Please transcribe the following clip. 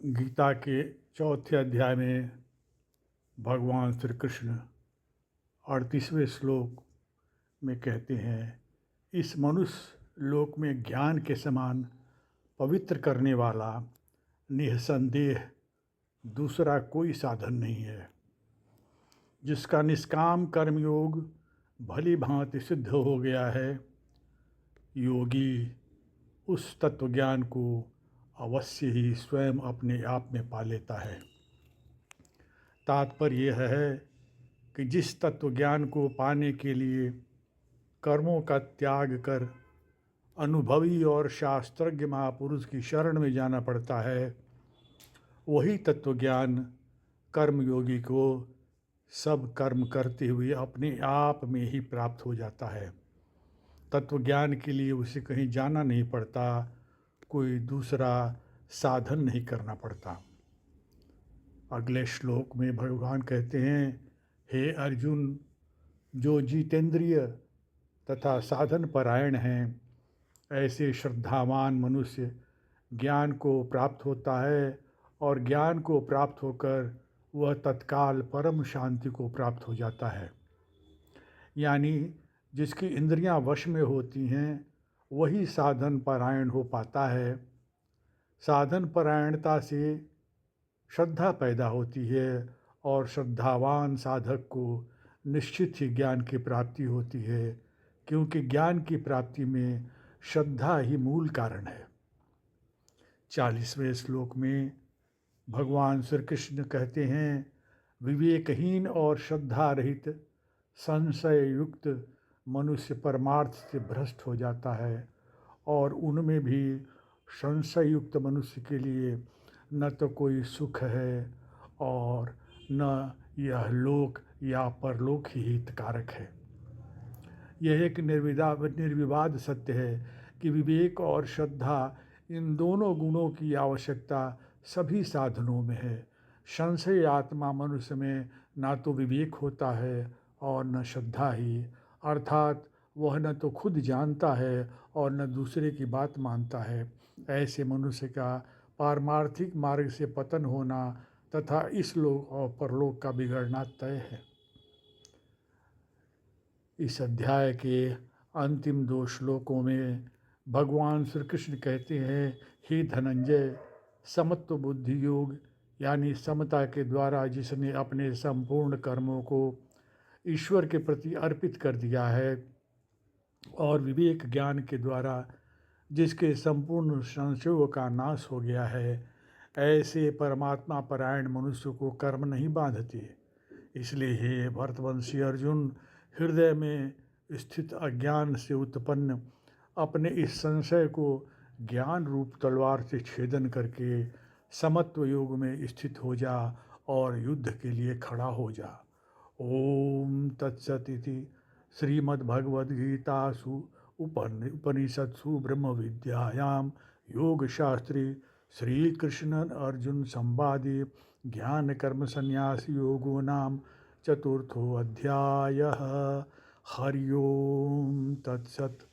गीता के चौथे अध्याय में भगवान श्री कृष्ण 38वें श्लोक में कहते हैं, इस मनुष्य लोक में ज्ञान के समान पवित्र करने वाला निःसंदेह दूसरा कोई साधन नहीं है। जिसका निष्काम कर्मयोग भली भांति सिद्ध हो गया है, योगी उस तत्वज्ञान को अवश्य ही स्वयं अपने आप में पा लेता है। तात्पर्य यह है कि जिस तत्वज्ञान को पाने के लिए कर्मों का त्याग कर अनुभवी और शास्त्रज्ञ महापुरुष की शरण में जाना पड़ता है, वही तत्वज्ञान कर्मयोगी को सब कर्म करते हुए अपने आप में ही प्राप्त हो जाता है। तत्वज्ञान के लिए उसे कहीं जाना नहीं पड़ता, कोई दूसरा साधन नहीं करना पड़ता। अगले श्लोक में भगवान कहते हैं, हे अर्जुन, जो जितेंद्रिय तथा साधन परायण हैं, ऐसे श्रद्धावान मनुष्य ज्ञान को प्राप्त होता है और ज्ञान को प्राप्त होकर वह तत्काल परम शांति को प्राप्त हो जाता है। यानी जिसकी इंद्रियां वश में होती हैं, वही साधन परायण हो पाता है। साधन परायणता से श्रद्धा पैदा होती है और श्रद्धावान साधक को निश्चित ही ज्ञान की प्राप्ति होती है, क्योंकि ज्ञान की प्राप्ति में श्रद्धा ही मूल कारण है। 40वें श्लोक में भगवान श्री कृष्ण कहते हैं, विवेकहीन और श्रद्धा रहित संशय युक्त मनुष्य परमार्थ से भ्रष्ट हो जाता है, और उनमें भी संशय युक्त मनुष्य के लिए न तो कोई सुख है और न यह लोक या परलोक ही हितकारक है। यह एक निर्विवाद सत्य है कि विवेक और श्रद्धा, इन दोनों गुणों की आवश्यकता सभी साधनों में है। संशय आत्मा मनुष्य में ना तो विवेक होता है और न श्रद्धा ही, अर्थात वह न तो खुद जानता है और न दूसरे की बात मानता है। ऐसे मनुष्य का पारमार्थिक मार्ग से पतन होना तथा इस लोक और परलोक का बिगड़ना तय है। इस अध्याय के अंतिम 2 श्लोकों में भगवान श्री कृष्ण कहते हैं, हे धनंजय, समत्व बुद्धि योग यानी समता के द्वारा जिसने अपने संपूर्ण कर्मों को ईश्वर के प्रति अर्पित कर दिया है और विवेक ज्ञान के द्वारा जिसके संपूर्ण संशयों का नाश हो गया है, ऐसे परमात्मा परायण मनुष्य को कर्म नहीं बांधते। इसलिए हे भरतवंशी अर्जुन, हृदय में स्थित अज्ञान से उत्पन्न अपने इस संशय को ज्ञान रूप तलवार से छेदन करके समत्व योग में स्थित हो जा और युद्ध के लिए खड़ा हो जा। ओम तत्सत इति श्रीमद्भगवद्गीतासु उपनिषत्सु ब्रह्म विद्यायां योगशास्त्रे श्रीकृष्ण अर्जुन संवादे ज्ञान कर्म संन्यास योगो नाम चतुर्थो अध्यायः। हरि ओम तत्सत।